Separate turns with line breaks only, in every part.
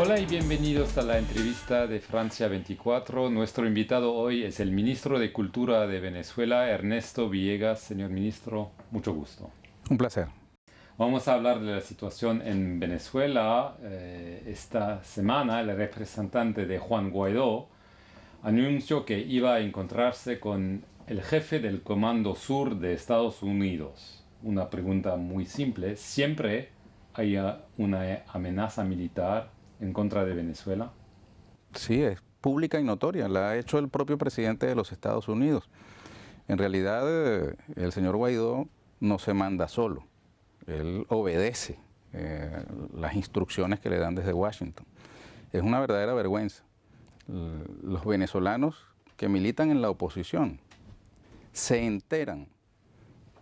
Hola y bienvenidos a la entrevista de Francia 24. Nuestro invitado hoy es el ministro de Cultura de Venezuela, Ernesto Villegas. Señor ministro, mucho gusto.
Un placer.
Vamos a hablar de la situación en Venezuela. Esta semana el representante de Juan Guaidó anunció que iba a encontrarse con el jefe del Comando Sur de Estados Unidos. Una pregunta muy simple. ¿Siempre hay una amenaza militar en contra de Venezuela?
Sí, es pública y notoria, la ha hecho el propio presidente de los Estados Unidos. En realidad, el señor Guaidó no se manda solo, él obedece las instrucciones que le dan desde Washington. Es una verdadera vergüenza. Los venezolanos que militan en la oposición se enteran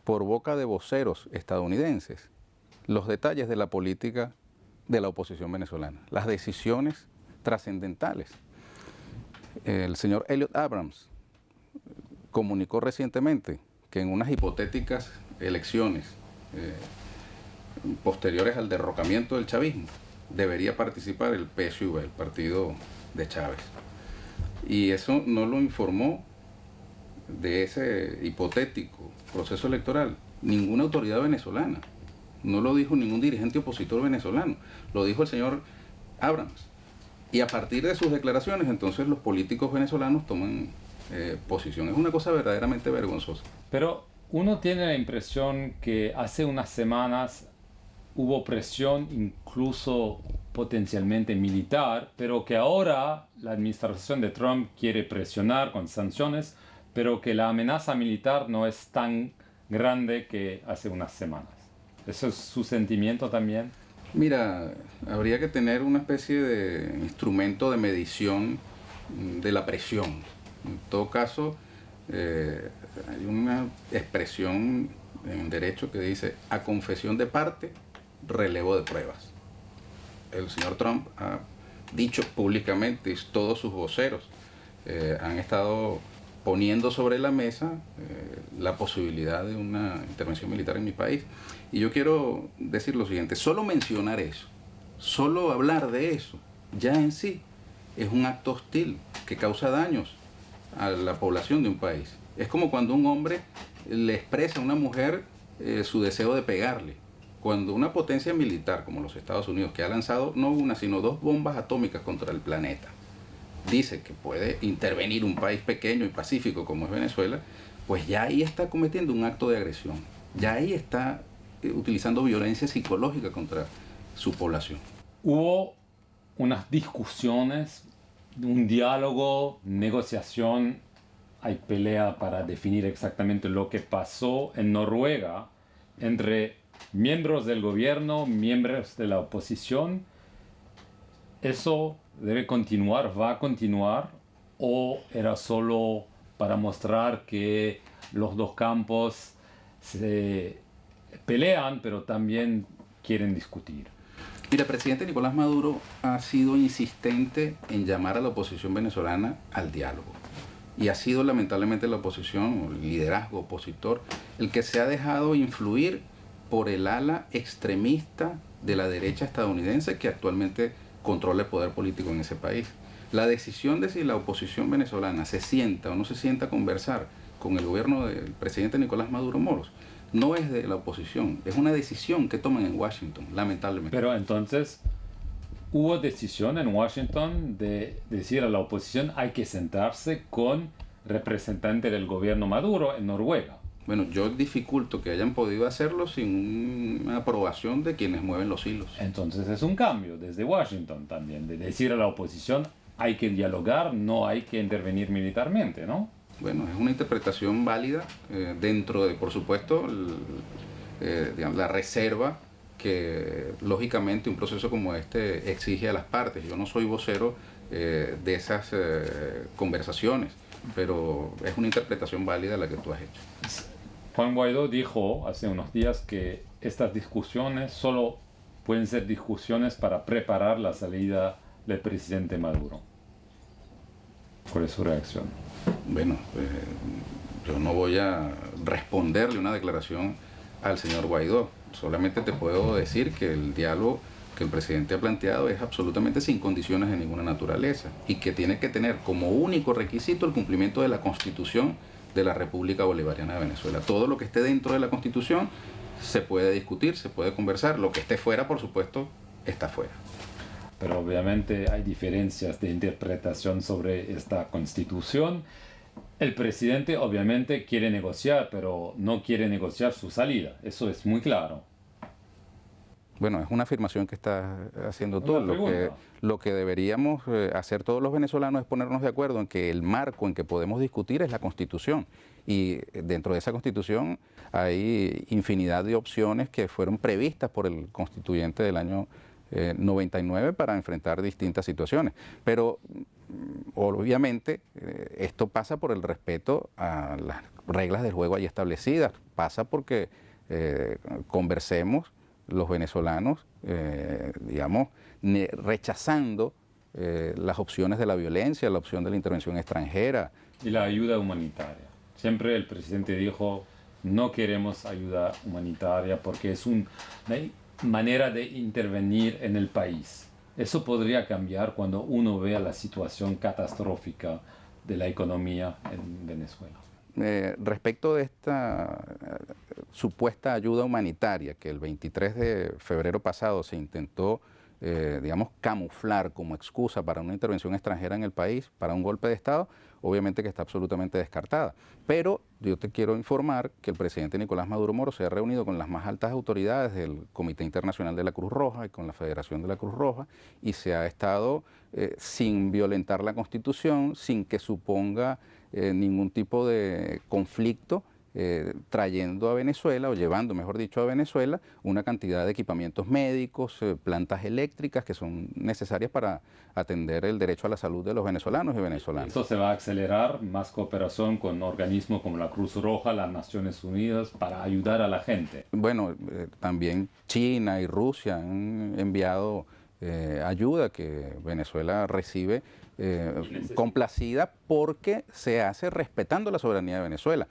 por boca de voceros estadounidenses los detalles de la política de la oposición venezolana, las decisiones trascendentales. El señor Elliot Abrams comunicó recientemente que en unas hipotéticas elecciones posteriores al derrocamiento del chavismo debería participar el PSUV, el partido de Chávez. Y eso no lo informó de ese hipotético proceso electoral ninguna autoridad venezolana. No lo dijo ningún dirigente opositor venezolano, lo dijo el señor Abrams. Y a partir de sus declaraciones, entonces los políticos venezolanos toman posición. Es una cosa verdaderamente vergonzosa.
Pero uno tiene la impresión que hace unas semanas hubo presión, incluso potencialmente militar, pero que ahora la administración de Trump quiere presionar con sanciones, pero que la amenaza militar no es tan grande que hace unas semanas. ¿Eso es su sentimiento también?
Mira, habría que tener una especie de instrumento de medición de la presión. En todo caso, hay una expresión en derecho que dice: a confesión de parte, relevo de pruebas. El señor Trump ha dicho públicamente, y todos sus voceros han estado poniendo sobre la mesa la posibilidad de una intervención militar en mi país. Y yo quiero decir lo siguiente: solo mencionar eso, solo hablar de eso, ya en sí es un acto hostil que causa daños a la población de un país. Es como cuando un hombre le expresa a una mujer su deseo de pegarle. Cuando una potencia militar como los Estados Unidos, que ha lanzado no una sino 2 bombas atómicas contra el planeta, dice que puede intervenir un país pequeño y pacífico como es Venezuela, pues ya ahí está cometiendo un acto de agresión, ya ahí está utilizando violencia psicológica contra su población.
Hubo unas discusiones, un diálogo, negociación, hay pelea para definir exactamente lo que pasó en Noruega entre miembros del gobierno, miembros de la oposición. ¿Eso debe continuar, va a continuar, o era solo para mostrar que los dos campos se pelean, pero también quieren discutir?
Mira, el presidente Nicolás Maduro ha sido insistente en llamar a la oposición venezolana al diálogo. Y ha sido lamentablemente la oposición, el liderazgo opositor, el que se ha dejado influir por el ala extremista de la derecha estadounidense que actualmente controla el poder político en ese país. La decisión de si la oposición venezolana se sienta o no se sienta a conversar con el gobierno del presidente Nicolás Maduro Moros no es de la oposición, es una decisión que toman en Washington, lamentablemente.
Pero entonces, ¿hubo decisión en Washington de decir a la oposición hay que sentarse con representante del gobierno Maduro en Noruega?
Bueno, yo dificulto que hayan podido hacerlo sin una aprobación de quienes mueven los hilos.
Entonces es un cambio desde Washington también, de decir a la oposición hay que dialogar, no hay que intervenir militarmente, ¿no?
Bueno, es una interpretación válida dentro de, por supuesto, digamos, la reserva que lógicamente un proceso como este exige a las partes. Yo no soy vocero de esas conversaciones, pero es una interpretación válida la que tú has hecho.
Juan Guaidó dijo hace unos días que estas discusiones solo pueden ser discusiones para preparar la salida del presidente Maduro. ¿Cuál es su reacción?
Bueno, yo no voy a responderle una declaración al señor Guaidó. Solamente te puedo decir que el diálogo que el presidente ha planteado es absolutamente sin condiciones de ninguna naturaleza y que tiene que tener como único requisito el cumplimiento de la Constitución de la República Bolivariana de Venezuela. Todo lo que esté dentro de la Constitución se puede discutir, se puede conversar, lo que esté fuera, por supuesto, está fuera.
Pero obviamente hay diferencias de interpretación sobre esta Constitución. El presidente obviamente quiere negociar, pero no quiere negociar su salida. Eso es muy claro.
Bueno, es una afirmación que está haciendo tú. Lo que deberíamos hacer todos los venezolanos es ponernos de acuerdo en que el marco en que podemos discutir es la Constitución. Y dentro de esa Constitución hay infinidad de opciones que fueron previstas por el constituyente del año 99 para enfrentar distintas situaciones. Pero obviamente esto pasa por el respeto a las reglas del juego ahí establecidas. Pasa porque conversemos los venezolanos, digamos, rechazando las opciones de la violencia, la opción de la intervención extranjera.
Y la ayuda humanitaria. Siempre el presidente dijo, no queremos ayuda humanitaria porque es una manera de intervenir en el país. Eso podría cambiar cuando uno vea la situación catastrófica de la economía en Venezuela.
Respecto de esta supuesta ayuda humanitaria que el 23 de febrero pasado se intentó, digamos, camuflar como excusa para una intervención extranjera en el país, para un golpe de Estado, obviamente que está absolutamente descartada. Pero yo te quiero informar que el presidente Nicolás Maduro Moro se ha reunido con las más altas autoridades del Comité Internacional de la Cruz Roja y con la Federación de la Cruz Roja y se ha estado sin violentar la Constitución, sin que suponga ningún tipo de conflicto, trayendo a Venezuela, o llevando, mejor dicho, a Venezuela, una cantidad de equipamientos médicos, plantas eléctricas que son necesarias para atender el derecho a la salud de los venezolanos y venezolanas.
Esto se va a acelerar, más cooperación con organismos como la Cruz Roja, las Naciones Unidas, para ayudar a la gente.
Bueno, también China y Rusia han enviado ayuda que Venezuela recibe complacida porque se hace respetando la soberanía de Venezuela.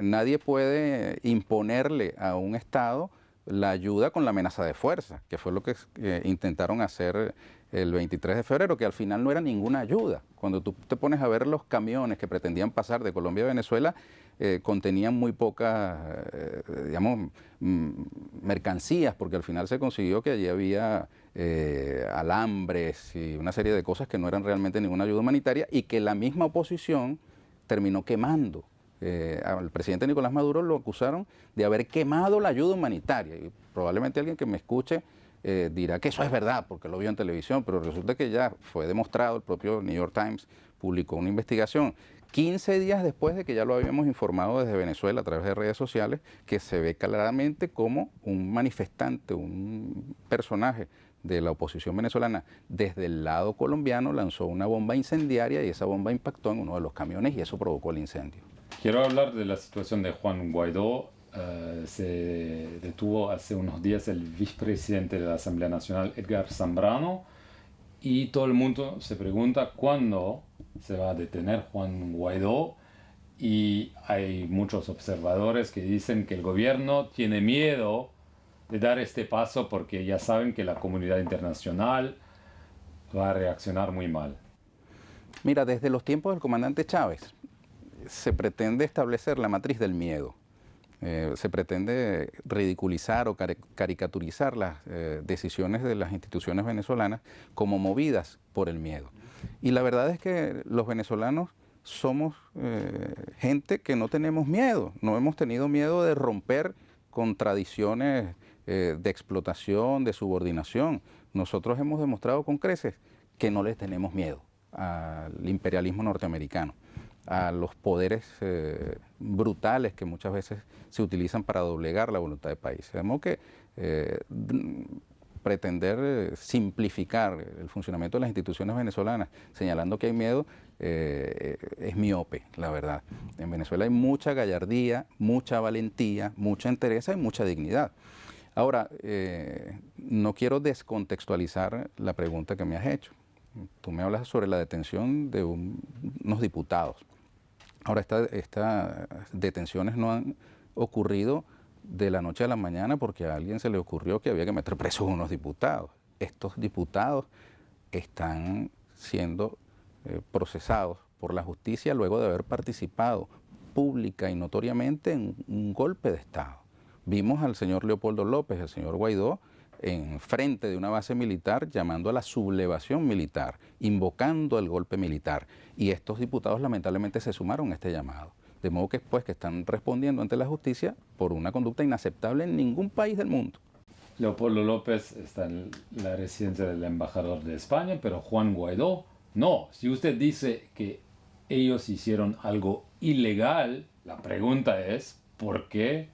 Nadie puede imponerle a un Estado la ayuda con la amenaza de fuerza, que fue lo que intentaron hacer el 23 de febrero, que al final no era ninguna ayuda. Cuando tú te pones a ver los camiones que pretendían pasar de Colombia a Venezuela, contenían muy pocas, digamos, mercancías, porque al final se consiguió que allí había alambres y una serie de cosas que no eran realmente ninguna ayuda humanitaria y que la misma oposición terminó quemando. Al presidente Nicolás Maduro lo acusaron de haber quemado la ayuda humanitaria y probablemente alguien que me escuche dirá que eso es verdad porque lo vio en televisión, pero resulta que ya fue demostrado, el propio New York Times publicó una investigación 15 días después de que ya lo habíamos informado desde Venezuela a través de redes sociales, que se ve claramente como un manifestante, un personaje de la oposición venezolana desde el lado colombiano lanzó una bomba incendiaria y esa bomba impactó en uno de los camiones y eso provocó el incendio.
Quiero hablar de la situación de Juan Guaidó. Se detuvo hace unos días el vicepresidente de la Asamblea Nacional, Edgar Zambrano, y todo el mundo se pregunta cuándo se va a detener Juan Guaidó, y hay muchos observadores que dicen que el gobierno tiene miedo de dar este paso porque ya saben que la comunidad internacional va a reaccionar muy mal.
Mira, desde los tiempos del comandante Chávez se pretende establecer la matriz del miedo. Se pretende ridiculizar o caricaturizar las decisiones de las instituciones venezolanas como movidas por el miedo. Y la verdad es que los venezolanos somos gente que no tenemos miedo, no hemos tenido miedo de romper con tradiciones de explotación, de subordinación. Nosotros hemos demostrado con creces que no les tenemos miedo al imperialismo norteamericano, a los poderes brutales que muchas veces se utilizan para doblegar la voluntad del país. Tenemos que pretender simplificar el funcionamiento de las instituciones venezolanas, señalando que hay miedo, es miope, la verdad. En Venezuela hay mucha gallardía, mucha valentía, mucha entereza y mucha dignidad. Ahora, no quiero descontextualizar la pregunta que me has hecho. Tú me hablas sobre la detención de unos diputados. Ahora, estas detenciones no han ocurrido de la noche a la mañana porque a alguien se le ocurrió que había que meter presos a unos diputados. estos diputados están siendo procesados por la justicia luego de haber participado pública y notoriamente en un golpe de Estado. Vimos al señor Leopoldo López, al señor Guaidó, en frente de una base militar llamando a la sublevación militar, invocando el golpe militar. Y estos diputados lamentablemente se sumaron a este llamado. De modo que, pues, que están respondiendo ante la justicia por una conducta inaceptable en ningún país del mundo.
Leopoldo López está en la residencia del embajador de España, pero Juan Guaidó no. Si usted dice que ellos hicieron algo ilegal, la pregunta es, ¿por qué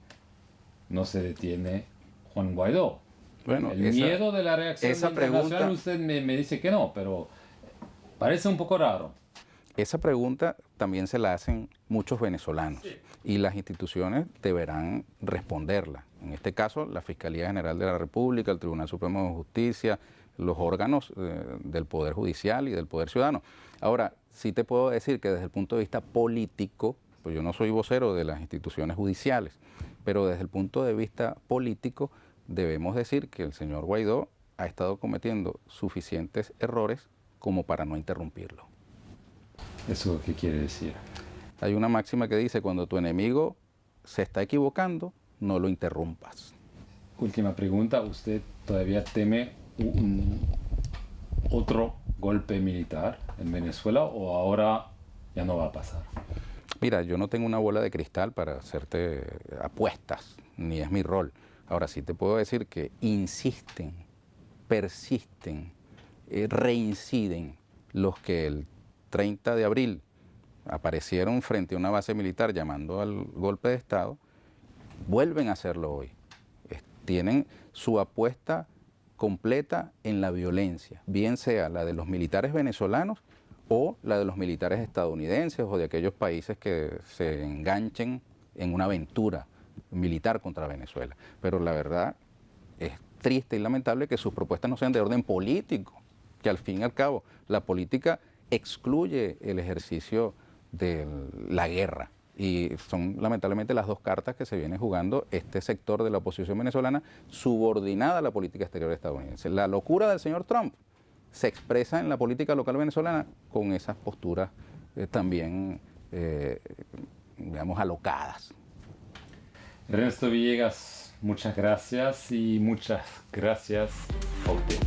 no se detiene Juan Guaidó?
Bueno,
el miedo de la reacción internacional, usted me dice que no, pero parece un poco raro.
Esa pregunta también se la hacen muchos venezolanos, sí, y las instituciones deberán responderla. En este caso, la Fiscalía General de la República, el Tribunal Supremo de Justicia, los órganos del Poder Judicial y del Poder Ciudadano. Ahora, sí te puedo decir que desde el punto de vista político, pues yo no soy vocero de las instituciones judiciales, pero desde el punto de vista político debemos decir que el señor Guaidó ha estado cometiendo suficientes errores como para no interrumpirlo.
¿Eso qué quiere decir?
Hay una máxima que dice, cuando tu enemigo se está equivocando, no lo interrumpas.
Última pregunta, ¿usted todavía teme otro golpe militar en Venezuela o ahora ya no va a pasar?
Mira, yo no tengo una bola de cristal para hacerte apuestas, ni es mi rol. Ahora sí te puedo decir que insisten, persisten, reinciden los que el 30 de abril aparecieron frente a una base militar llamando al golpe de Estado, vuelven a hacerlo hoy. Tienen su apuesta completa en la violencia, bien sea la de los militares venezolanos o la de los militares estadounidenses o de aquellos países que se enganchen en una aventura militar contra Venezuela. Pero la verdad es triste y lamentable que sus propuestas no sean de orden político, que al fin y al cabo la política excluye el ejercicio de la guerra. Y son lamentablemente las dos cartas que se viene jugando este sector de la oposición venezolana subordinada a la política exterior estadounidense. La locura del señor Trump se expresa en la política local venezolana con esas posturas también, digamos, alocadas.
Ernesto Villegas, muchas gracias y muchas gracias a usted.